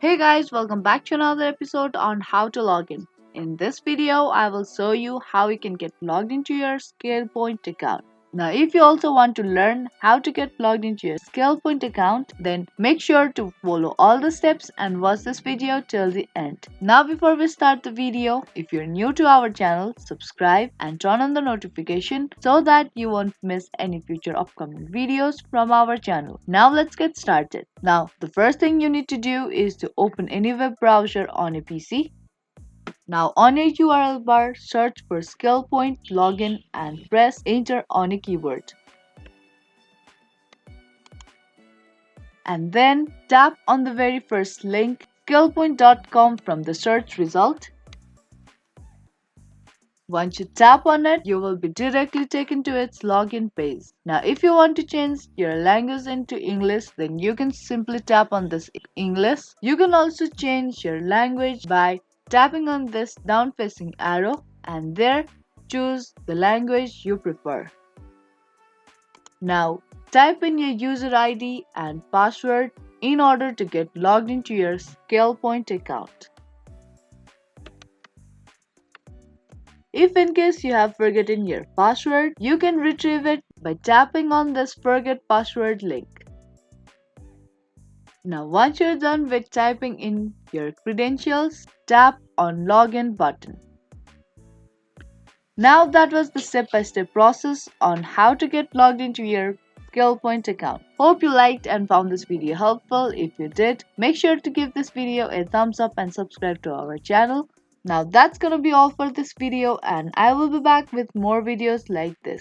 Hey guys, welcome back to another episode on how to log in. In this video, I will show you how you can get logged into your Scalepoint account. Now, if you also want to learn how to get logged into your Scalepoint account, then make sure to follow all the steps and watch this video till the end. Now, before we start the video, if you're new to our channel, subscribe and turn on the notification so that you won't miss any future upcoming videos from our channel. Now, let's get started. Now, the first thing you need to do is to open any web browser on a PC. Now on a URL bar, search for Scalepoint login and press enter on a keyboard. And then tap on the very first link scalepoint.com from the search result. Once you tap on it, you will be directly taken to its login page. Now if you want to change your language into English, then you can simply tap on this English. You can also change your language by tapping on this down facing arrow and there choose the language you prefer. Now type in your user ID and password in order to get logged into your Scalepoint account. If in case you have forgotten your password, you can retrieve it by tapping on this forget password link. Now once you're done with typing in your credentials, tap on login button. Now that was the step-by-step process on how to get logged into your Scalepoint account. Hope you liked and found this video helpful. If you did, make sure to give this video a thumbs up and subscribe to our channel. Now that's gonna be all for this video and I will be back with more videos like this.